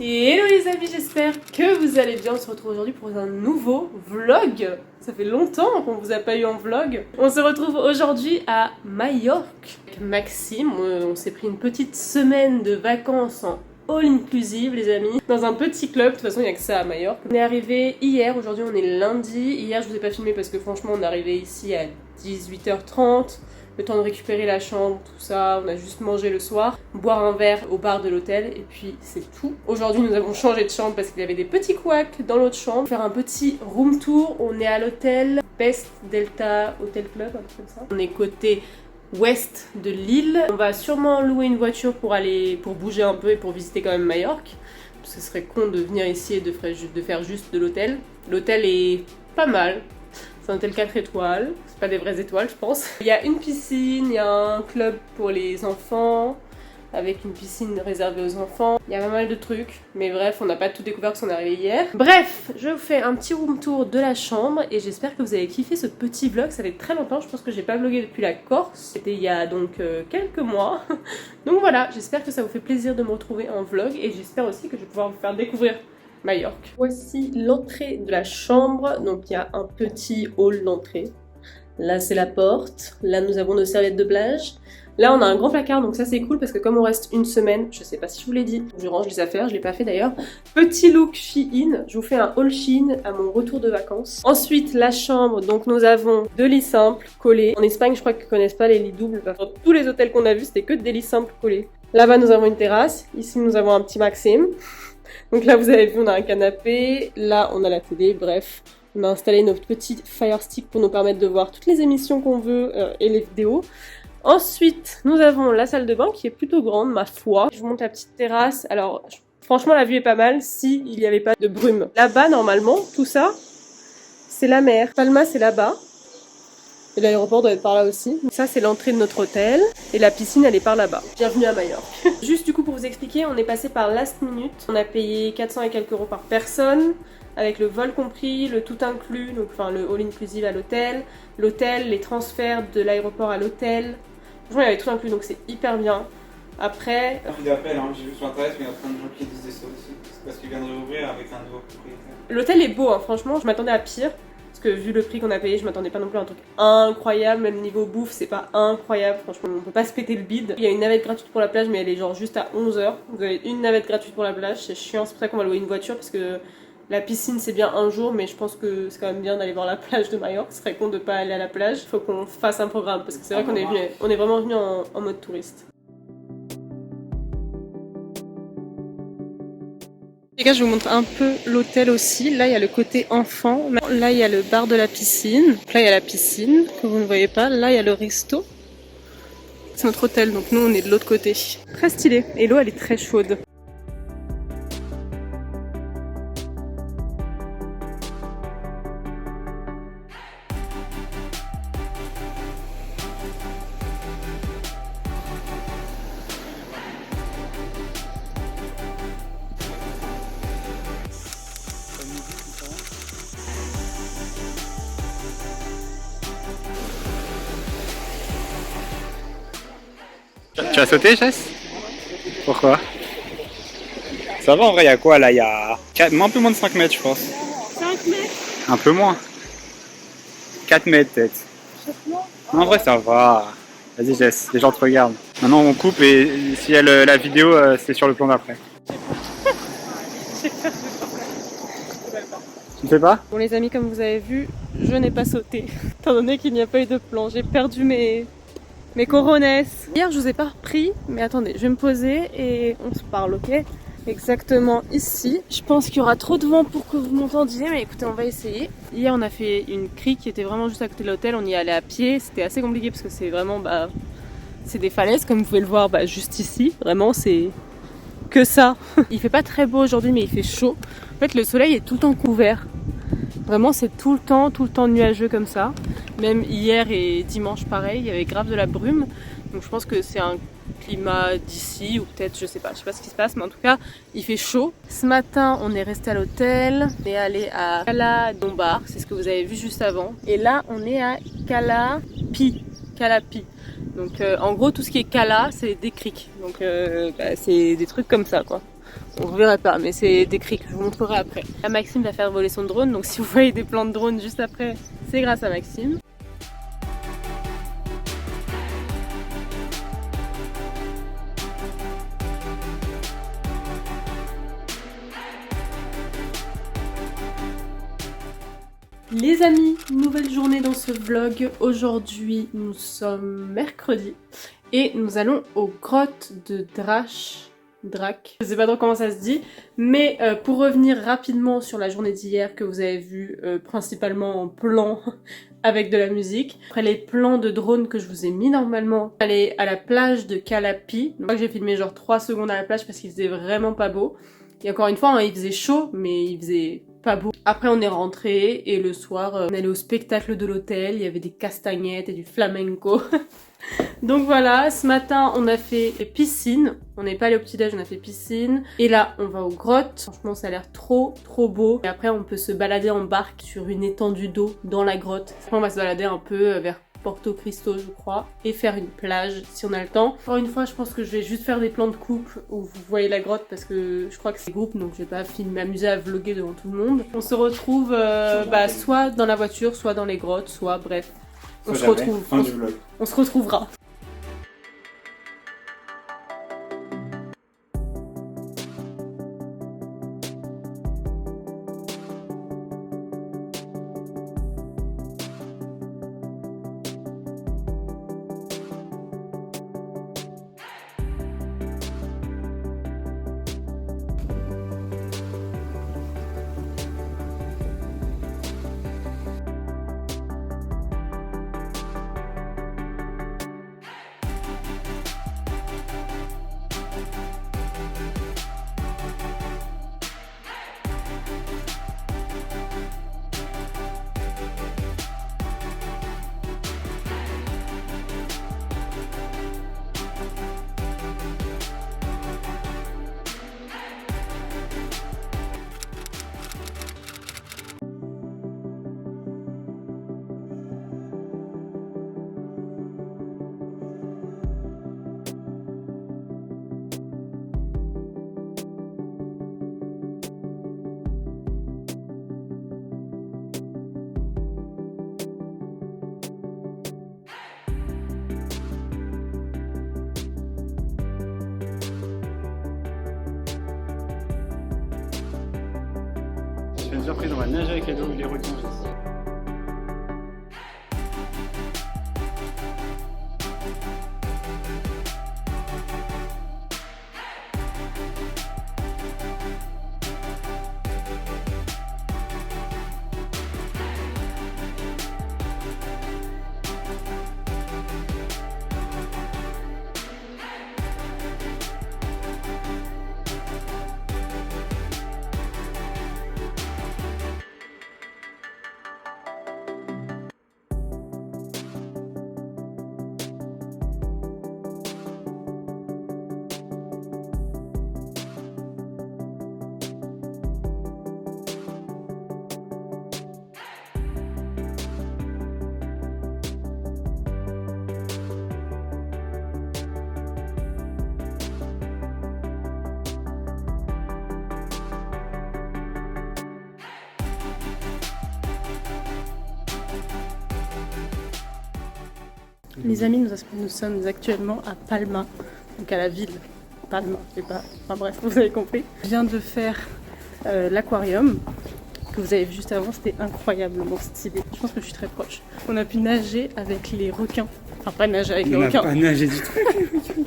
Hello les amis, j'espère que vous allez bien. On se retrouve aujourd'hui pour un nouveau vlog. Ça fait longtemps qu'on vous a pas eu en vlog. On se retrouve aujourd'hui à Majorque avec Maxime. On s'est pris une petite semaine de vacances en all inclusive les amis, dans un petit club. De toute façon il n'y a que ça à Majorque. On est arrivé hier, aujourd'hui on est lundi. Hier je vous ai pas filmé parce que franchement on est arrivé ici à 18h30. Le temps de récupérer la chambre, tout ça, on a juste mangé le soir, boire un verre au bar de l'hôtel et puis c'est tout. Aujourd'hui nous avons changé de chambre parce qu'il y avait des petits couacs dans l'autre chambre. Faire un petit room tour, on est à l'hôtel Best Delta Hotel Club, un truc comme ça. On est côté ouest de l'île. On va sûrement louer une voiture pour bouger un peu et pour visiter quand même Majorque. Parce que ce serait con de venir ici et de faire juste de l'hôtel. L'hôtel est pas mal. C'est un hôtel 4 étoiles, c'est pas des vraies étoiles je pense. Il y a une piscine, il y a un club pour les enfants, avec une piscine réservée aux enfants. Il y a pas mal de trucs, mais bref, on n'a pas tout découvert parce qu'on est arrivé hier. Bref, je vous fais un petit room tour de la chambre et j'espère que vous avez kiffé ce petit vlog. Ça fait très longtemps, je pense que j'ai pas vlogué depuis la Corse. C'était il y a donc quelques mois. Donc voilà, j'espère que ça vous fait plaisir de me retrouver en vlog et j'espère aussi que je vais pouvoir vous faire découvrir Majorque. Voici l'entrée de la chambre, donc il y a un petit hall d'entrée. Là c'est la porte, là nous avons nos serviettes de plage. Là on a un grand placard, donc ça c'est cool parce que comme on reste une semaine, je sais pas si je vous l'ai dit, je range les affaires, je l'ai pas fait d'ailleurs. Petit look Shein, je vous fais un haul Shein à mon retour de vacances. Ensuite la chambre, donc nous avons deux lits simples collés. En Espagne je crois qu'ils connaissent pas les lits doubles, parce que tous les hôtels qu'on a vus c'était que des lits simples collés. Là-bas nous avons une terrasse, ici nous avons un petit Maxime. Donc là vous avez vu on a un canapé, là on a la télé, bref. On a installé nos petits Fire Stick pour nous permettre de voir toutes les émissions qu'on veut et les vidéos. Ensuite nous avons la salle de bain qui est plutôt grande ma foi. Je vous montre la petite terrasse, alors franchement la vue est pas mal si il n'y avait pas de brume. Là-bas normalement tout ça c'est la mer, Palma c'est là-bas. Et l'aéroport doit être par là aussi. Ça c'est l'entrée de notre hôtel et la piscine elle est par là-bas. Bienvenue à Majorque. Juste du coup pour vous expliquer, on est passé par Last Minute. On a payé 400 et quelques euros par personne, avec le vol compris, le tout inclus, donc enfin le all inclusive à l'hôtel, les transferts de l'aéroport à l'hôtel. Franchement il y avait tout inclus donc c'est hyper bien. Après... J'ai d'appel, hein. J'ai vu sur internet mais il y a plein de gens qui disaient ça aussi. C'est parce qu'ils viennent de rouvrir avec un nouveau propriétaire. L'hôtel est beau hein, franchement, je m'attendais à pire. Parce que vu le prix qu'on a payé, je m'attendais pas non plus à un truc incroyable, même niveau bouffe, c'est pas incroyable, franchement, on peut pas se péter le bide. Il y a une navette gratuite pour la plage, mais elle est genre juste à 11h. Vous avez une navette gratuite pour la plage, c'est chiant, c'est pour ça qu'on va louer une voiture, parce que la piscine c'est bien un jour, mais je pense que c'est quand même bien d'aller voir la plage de Majorque. Ce serait con de pas aller à la plage, il faut qu'on fasse un programme, parce que c'est vrai qu'on est vraiment venu en mode touriste. Les gars, je vous montre un peu l'hôtel aussi. Là, il y a le côté enfant. Là, il y a le bar de la piscine. Là, il y a la piscine que vous ne voyez pas. Là, il y a le resto. C'est notre hôtel, donc nous, on est de l'autre côté. Très stylé. Et l'eau, elle est très chaude. Tu as sauté, Jess? Pourquoi? Ça va en vrai, il y a quoi là? Il y a un peu moins de 5 mètres, je pense. 5 mètres? Un peu moins. 4 mètres peut-être. Non, en vrai, ça va. Vas-y, Jess, les gens te regardent. Maintenant, on coupe et si la vidéo, c'est sur le plan d'après. Tu ne fais pas? Bon les amis, comme vous avez vu, je n'ai pas sauté. Étant donné qu'il n'y a pas eu de plan, j'ai perdu mes corones. Hier je vous ai pas repris, mais attendez, je vais me poser et on se parle, ok? Exactement ici. Je pense qu'il y aura trop de vent pour que vous m'entendiez, mais écoutez, on va essayer. Hier on a fait une crique qui était vraiment juste à côté de l'hôtel, on y allait à pied, c'était assez compliqué parce que c'est vraiment, c'est des falaises comme vous pouvez le voir juste ici. Vraiment c'est que ça. Il fait pas très beau aujourd'hui mais il fait chaud. En fait le soleil est tout le temps couvert. Vraiment c'est tout le temps nuageux comme ça. Même hier et dimanche pareil, il y avait grave de la brume. Donc je pense que c'est un climat d'ici ou peut-être je sais pas ce qui se passe, mais en tout cas il fait chaud. Ce matin on est resté à l'hôtel, on est allé à Cala Dombar, c'est ce que vous avez vu juste avant. Et là on est à Calapi. Donc en gros tout ce qui est Cala c'est des criques. Donc c'est des trucs comme ça quoi. On ne verra pas, mais c'est des criques, je vous montrerai après. Là, Maxime va faire voler son drone, donc si vous voyez des plans de drone juste après, c'est grâce à Maxime. Les amis, nouvelle journée dans ce vlog. Aujourd'hui, nous sommes mercredi et nous allons aux grottes de Drac. Je sais pas trop comment ça se dit, mais pour revenir rapidement sur la journée d'hier que vous avez vu principalement en plan avec de la musique. Après les plans de drone que je vous ai mis normalement, aller à la plage de Calapi. Donc j'ai filmé genre 3 secondes à la plage parce qu'il faisait vraiment pas beau. Et encore une fois, hein, il faisait chaud, mais il faisait pas beau. Après on est rentré et le soir on allait au spectacle de l'hôtel, il y avait des castagnettes et du flamenco. Donc voilà, ce matin on a fait piscine, on n'est pas allé au petit-déj, on a fait piscine. Et là on va aux grottes, franchement ça a l'air trop beau. Et après on peut se balader en barque sur une étendue d'eau dans la grotte. Après on va se balader un peu vers Porto Cristo je crois, et faire une plage si on a le temps. Encore une fois je pense que je vais juste faire des plans de couple où vous voyez la grotte parce que je crois que c'est groupe donc je vais pas m'amuser à vlogger devant tout le monde. On se retrouve soit dans la voiture, soit dans les grottes, soit bref. On se retrouve. On se retrouvera. Je fais une surprise, on va nager avec les requins. Les amis, nous sommes actuellement à Palma, donc à la ville Palma, et pas... Enfin bref, vous avez compris. Je viens de faire l'aquarium que vous avez vu juste avant, c'était incroyablement stylé. Je pense que je suis très proche. On a pu nager avec les requins. Enfin pas nager avec les requins. On n'a pas nagé du tout.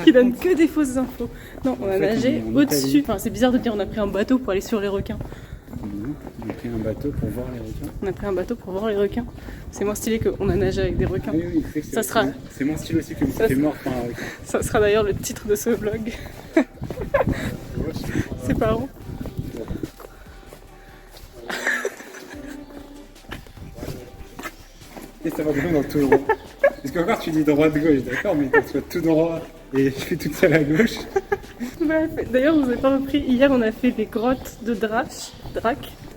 Qui donne que des fausses infos. Non, on a nagé au-dessus. Enfin c'est bizarre de dire on a pris un bateau pour aller sur les requins. On a pris un bateau pour voir les requins. On a pris un bateau pour voir les requins. C'est moins stylé qu'on a nagé avec des requins. Oui, ça sera... C'est moins stylé aussi que si t'es mort par un requin. Ça sera d'ailleurs le titre de ce vlog. C'est pas rond. Et ça va bien dans tout droit. Parce qu'encore tu dis droite-gauche, d'accord, mais qu'on soit tout droit et je suis toute seule à gauche. Bref, d'ailleurs vous avez pas repris, hier on a fait des grottes de Drac.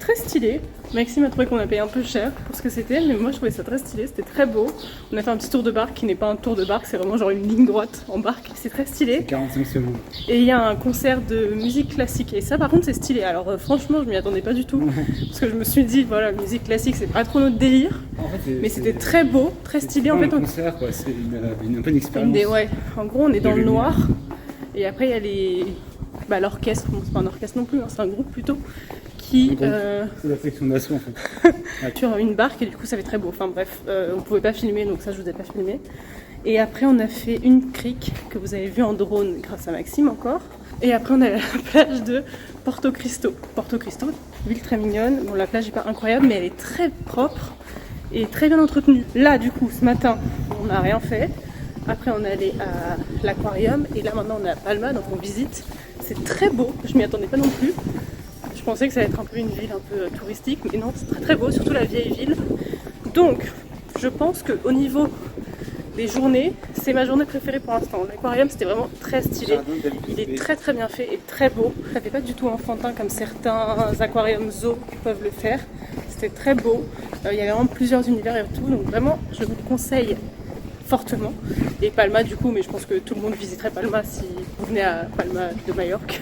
très stylé. Maxime a trouvé qu'on a payé un peu cher pour ce que c'était, mais moi je trouvais ça très stylé, c'était très beau. On a fait un petit tour de barque qui n'est pas un tour de barque, c'est vraiment genre une ligne droite en barque, c'est très stylé. 45 secondes. Et il y a un concert de musique classique, et ça par contre c'est stylé. Alors franchement je m'y attendais pas du tout, parce que je me suis dit voilà, musique classique c'est pas trop notre délire, En fait, mais c'était très beau, très stylé. En fait, un concert, quoi. C'est un peu une expérience. ouais, en gros on est dans le lumière. noir, et après il y a les... l'orchestre, bon, c'est pas un orchestre non plus, hein, c'est un groupe plutôt, qui C'est la section d'assaut en fait. sur une barque, et du coup ça fait très beau. Enfin bref, on pouvait pas filmer, donc ça je vous ai pas filmé. Et après on a fait une crique que vous avez vue en drone grâce à Maxime encore. Et après on est à la plage de Porto Cristo. Porto Cristo, ville très mignonne. Bon, la plage est pas incroyable, mais elle est très propre et très bien entretenue. Là du coup ce matin on n'a rien fait. Après on est allé à l'aquarium, et là maintenant on est à Palma, donc on visite. C'est très beau, je m'y attendais pas non plus. Je pensais que ça allait être un peu une ville un peu touristique, mais non, c'est très très beau, surtout la vieille ville. Donc, je pense qu'au niveau des journées, c'est ma journée préférée pour l'instant. L'aquarium, c'était vraiment très stylé. Il est très très bien fait et très beau. Ça fait pas du tout enfantin comme certains aquariums zoo peuvent le faire. C'était très beau. Il y avait vraiment plusieurs univers et tout, donc vraiment, je vous le conseille fortement. Et Palma du coup, mais je pense que tout le monde visiterait Palma si vous venez à Palma de Majorque.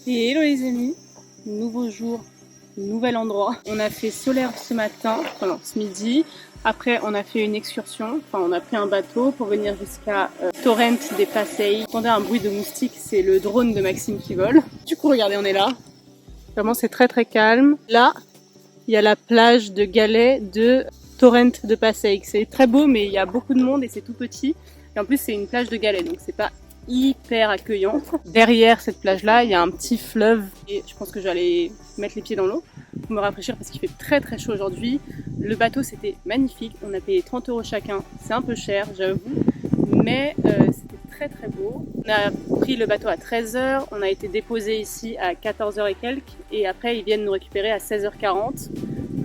Et hello les amis, nouveau jour, nouvel endroit. On a fait solaire ce matin, enfin non, ce midi. Après on a fait une excursion, enfin on a pris un bateau pour venir jusqu'à Torrent de Passeig. Vous entendez un bruit de moustique, c'est le drone de Maxime qui vole. Du coup regardez, on est là. Vraiment c'est très très calme. Là, il y a la plage de galets de Torrent de Passeig. C'est très beau mais il y a beaucoup de monde et c'est tout petit. Et en plus c'est une plage de galets, donc c'est pas hyper accueillant. Derrière cette plage là il y a un petit fleuve et je pense que j'allais mettre les pieds dans l'eau pour me rafraîchir parce qu'il fait très très chaud aujourd'hui. Le bateau c'était magnifique, on a payé 30 € chacun, c'est un peu cher j'avoue, mais c'était très très beau. On a pris le bateau à 13 h, on a été déposé ici à 14 h et quelques, et après ils viennent nous récupérer à 16 h 40.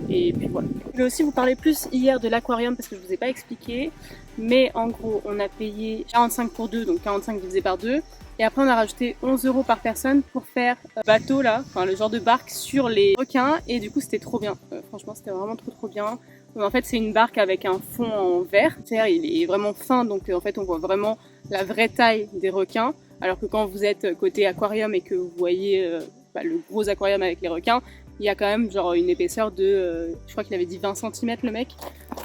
Et puis voilà. Je voulais aussi vous parler plus hier de l'aquarium parce que je vous ai pas expliqué. Mais en gros, on a payé 45 pour 2, donc 45 divisé par 2. Et après, on a rajouté 11 € par personne pour faire bateau là, enfin le genre de barque sur les requins. Et du coup, c'était trop bien. Franchement, c'était vraiment trop bien. Donc, en fait, c'est une barque avec un fond en verre. Il est vraiment fin, donc en fait, on voit vraiment la vraie taille des requins. Alors que quand vous êtes côté aquarium et que vous voyez le gros aquarium avec les requins, il y a quand même genre une épaisseur de, je crois qu'il avait dit 20 cm le mec,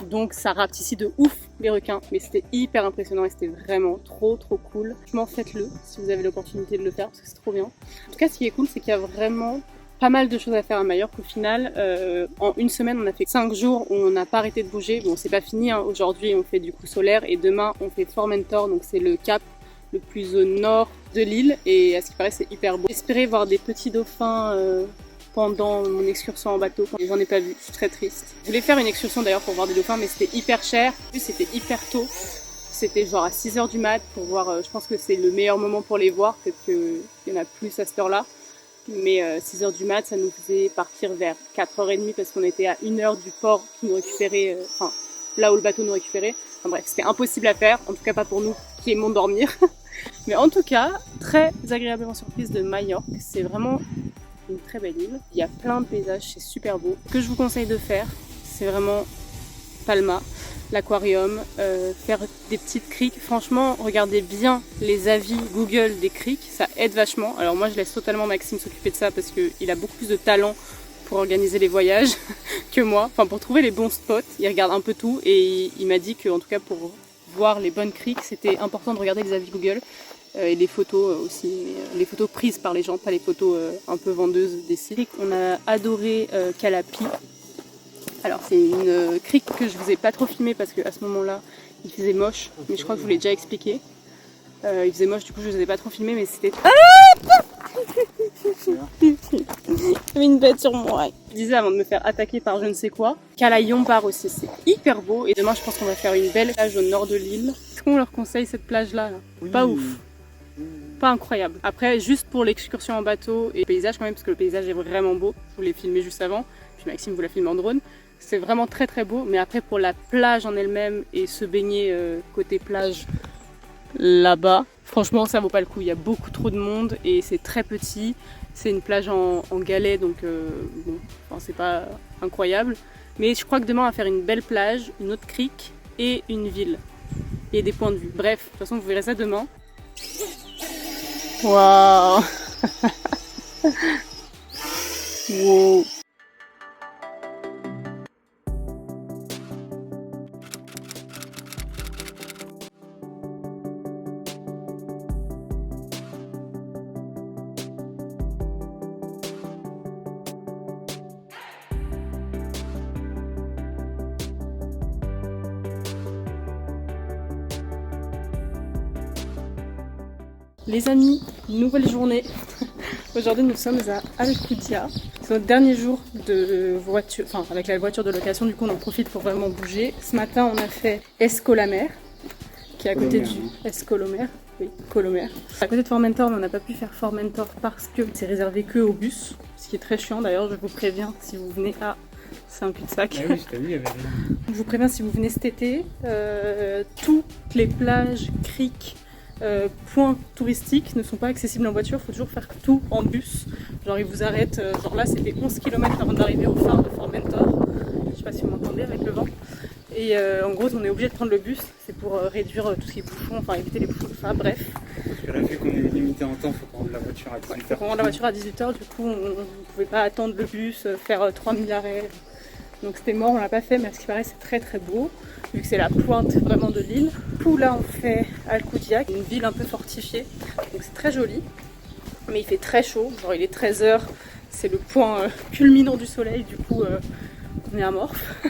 donc ça rapetissit de ouf les requins, mais c'était hyper impressionnant et c'était vraiment trop cool. Franchement faites-le si vous avez l'opportunité de le faire parce que c'est trop bien. En tout cas ce qui est cool c'est qu'il y a vraiment pas mal de choses à faire à Majorque au final. En une semaine on a fait 5 jours où on n'a pas arrêté de bouger. Bon c'est pas fini, hein. Aujourd'hui on fait du coup solaire et demain on fait Formentor, donc c'est le cap le plus au nord de l'île et à ce qui paraît c'est hyper beau. J'espérais voir des petits dauphins pendant mon excursion en bateau, j'en ai pas vu, je suis très triste. Je voulais faire une excursion d'ailleurs pour voir des dauphins mais c'était hyper cher, en plus c'était hyper tôt, c'était genre à 6 h du mat pour voir, je pense que c'est le meilleur moment pour les voir, peut-être qu'il y en a plus à cette heure-là. mais 6h du mat, ça nous faisait partir vers 4h30 parce qu'on était à 1h du port qui nous récupérait, enfin là où le bateau nous récupérait. Enfin bref, c'était impossible à faire, en tout cas pas pour nous qui aimons dormir. Mais en tout cas, très agréablement surprise de Majorque, c'est vraiment une très belle île. Il y a plein de paysages, c'est super beau. Ce que je vous conseille de faire, c'est vraiment Palma, l'aquarium, faire des petites criques. Franchement, regardez bien les avis Google des criques, ça aide vachement. Alors moi, je laisse totalement Maxime s'occuper de ça parce qu'il a beaucoup plus de talent pour organiser les voyages que moi. Enfin, pour trouver les bons spots, il regarde un peu tout et il m'a dit que, en tout cas, pour voir les bonnes criques, c'était important de regarder les avis Google et les photos aussi, les photos prises par les gens, pas les photos un peu vendeuses des sites. On a adoré Calapi. Alors c'est une crique que je vous ai pas trop filmée parce qu'à ce moment-là il faisait moche, mais je crois que je vous l'ai déjà expliqué. Il faisait moche, du coup je vous ai pas trop filmé, mais c'était... Il y avait une bête sur moi. Je disais avant de me faire attaquer par je ne sais quoi. Calaillon Bar aussi, c'est hyper beau. Et demain je pense qu'on va faire une belle plage au nord de l'île. Est-ce qu'on leur conseille cette plage-là là oui. Pas ouf. Pas incroyable. Après, juste pour l'excursion en bateau et le paysage quand même, parce que le paysage est vraiment beau. Je vous l'ai filmé juste avant, puis Maxime vous l'a filmé en drone. C'est vraiment très très beau, mais après pour la plage en elle-même et se baigner côté plage là-bas, franchement ça vaut pas le coup. Il y a beaucoup trop de monde et c'est très petit. C'est une plage en galets, donc bon, enfin, c'est pas incroyable. Mais je crois que demain on va faire une belle plage, une autre crique et une ville. Et des points de vue. Bref, de toute façon vous verrez ça demain. Waouh. Wow. Les amis, nouvelle journée. Aujourd'hui nous sommes à Alcudia. C'est notre dernier jour de voiture, enfin avec la voiture de location, du coup on en profite pour vraiment bouger. Ce matin on a fait Escolamer, qui est à côté du... Escolomer, oui, Colomer. À côté de Formentor, mais on n'a pas pu faire Formentor parce que c'est réservé que au bus. Ce qui est très chiant d'ailleurs, je vous préviens si vous venez à... C'est un cul-de-sac. Ah oui, je t'ai vu, il y avait rien. Je vous préviens si vous venez cet été, toutes les plages, criques, points touristiques ne sont pas accessibles en voiture, il faut toujours faire tout en bus. Genre ils vous arrêtent, genre là c'était 11 km avant d'arriver au phare de Formentor. Je sais pas si vous m'entendez avec le vent. Et en gros on est obligé de prendre le bus, c'est pour réduire tout ce qui est bouchon, enfin éviter les bouchons, enfin bref. Parce que là vu qu'on est limité en temps, il faut prendre la voiture à 18h. Il faut prendre la voiture à 18h, du coup on ne pouvait pas attendre le bus, faire 3000 arrêts. Donc c'était mort, on l'a pas fait, mais à ce qui paraît c'est très très beau, vu que c'est la pointe vraiment de l'île. Tout là on fait Alcudia, une ville un peu fortifiée, donc c'est très joli, mais il fait très chaud, genre il est 13h, c'est le point culminant du soleil, du coup on est amorphe.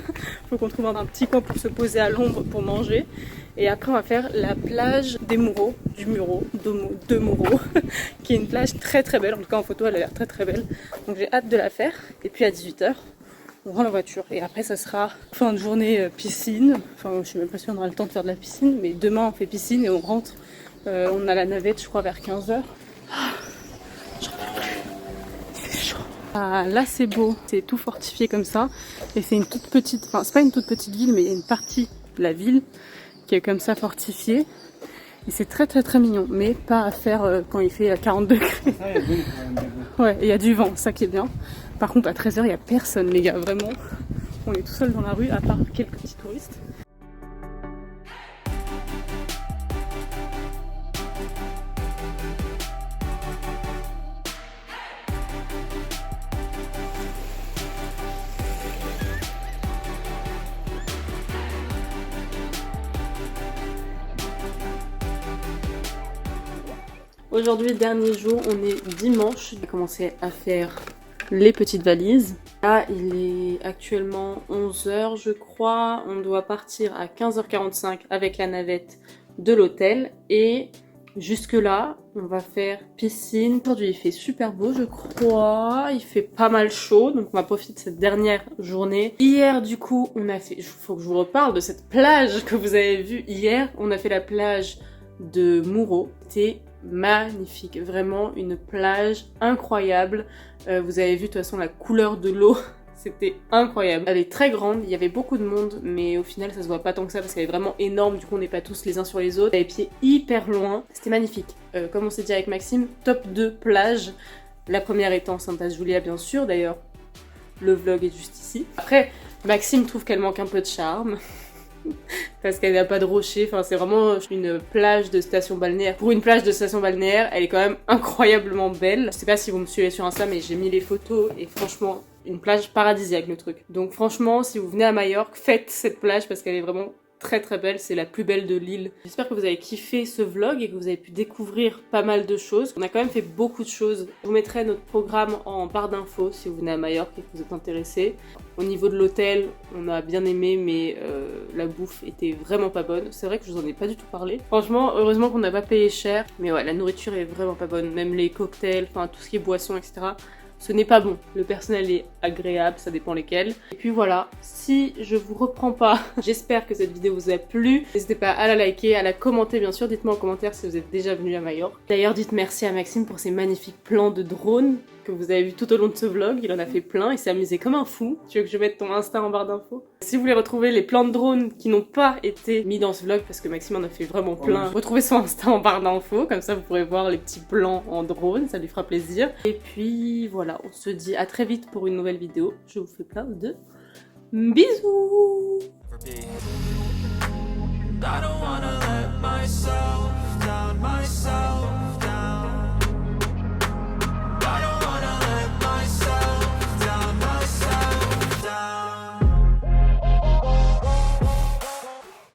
Faut qu'on trouve un petit coin pour se poser à l'ombre pour manger. Et après on va faire la plage des Mureaux, du Muro, de Mureaux, qui est une plage très très belle, en tout cas en photo elle a l'air très très belle. Donc j'ai hâte de la faire, et puis à 18h. On rend la voiture et après ça sera fin de journée piscine. Enfin je suis même pas sûre qu'on aura le temps de faire de la piscine, mais demain on fait piscine et on rentre. On a la navette je crois vers 15h. J'en peux plus. Il fait chaud. Ah, là c'est beau, c'est tout fortifié comme ça. Et c'est une toute petite, enfin c'est pas une toute petite ville, mais il y a une partie de la ville qui est comme ça fortifiée. Et c'est très très très mignon, mais pas à faire quand il fait 40 degrés. Ah, il y a beau, ouais, et il y a du vent, ça qui est bien. Par contre à 13h il n'y a personne les gars, vraiment. On est tout seul dans la rue à part quelques petits touristes. Aujourd'hui, dernier jour, on est dimanche. J'ai commencé à faire les petites valises. Là, il est actuellement 11h, je crois. On doit partir à 15h45 avec la navette de l'hôtel. Et jusque là, on va faire piscine. Aujourd'hui, il fait super beau, je crois. Il fait pas mal chaud, donc on va profiter de cette dernière journée. Hier, du coup, on a fait... Il faut que je vous reparle de cette plage que vous avez vue hier. On a fait la plage de Mureaux. C'était magnifique, vraiment une plage incroyable. Vous avez vu de toute façon la couleur de l'eau, c'était incroyable. Elle est très grande, il y avait beaucoup de monde, mais au final ça se voit pas tant que ça parce qu'elle est vraiment énorme, du coup on n'est pas tous les uns sur les autres. Elle a les pieds hyper loin, c'était magnifique. Comme on s'est dit avec Maxime, top 2 plages. La première étant Santa Julia bien sûr, d'ailleurs le vlog est juste ici. Après, Maxime trouve qu'elle manque un peu de charme. Parce qu'elle n'a pas de rocher, enfin c'est vraiment une plage de station balnéaire. Pour une plage de station balnéaire, elle est quand même incroyablement belle. Je sais pas si vous me suivez sur Insta, mais j'ai mis les photos et franchement, une plage paradisiaque le truc. Donc franchement, si vous venez à Majorque, faites cette plage parce qu'elle est vraiment très belle, c'est la plus belle de l'île. J'espère que vous avez kiffé ce vlog et que vous avez pu découvrir pas mal de choses. On a quand même fait beaucoup de choses. Je vous mettrai notre programme en barre d'infos si vous venez à Majorque et que vous êtes intéressés. Au niveau de l'hôtel, on a bien aimé, mais la bouffe était vraiment pas bonne. C'est vrai que je vous en ai pas du tout parlé. Franchement, heureusement qu'on n'a pas payé cher. Mais ouais, la nourriture est vraiment pas bonne. Même les cocktails, enfin tout ce qui est boisson, etc. Ce n'est pas bon. Le personnel est agréable, ça dépend lesquels. Et puis voilà, si je vous reprends pas, j'espère que cette vidéo vous a plu. N'hésitez pas à la liker, à la commenter bien sûr. Dites-moi en commentaire si vous êtes déjà venu à Majorque. D'ailleurs, dites merci à Maxime pour ses magnifiques plans de drone que vous avez vu tout au long de ce vlog. Il en a fait plein, il s'est amusé comme un fou. Tu veux que je mette ton Insta en barre d'infos? Si vous voulez retrouver les plans de drone qui n'ont pas été mis dans ce vlog, parce que Maxime en a fait vraiment plein, retrouvez son Insta en barre d'infos, comme ça vous pourrez voir les petits plans en drone, ça lui fera plaisir. Et puis voilà, on se dit à très vite pour une nouvelle vidéo. Je vous fais plein de bisous.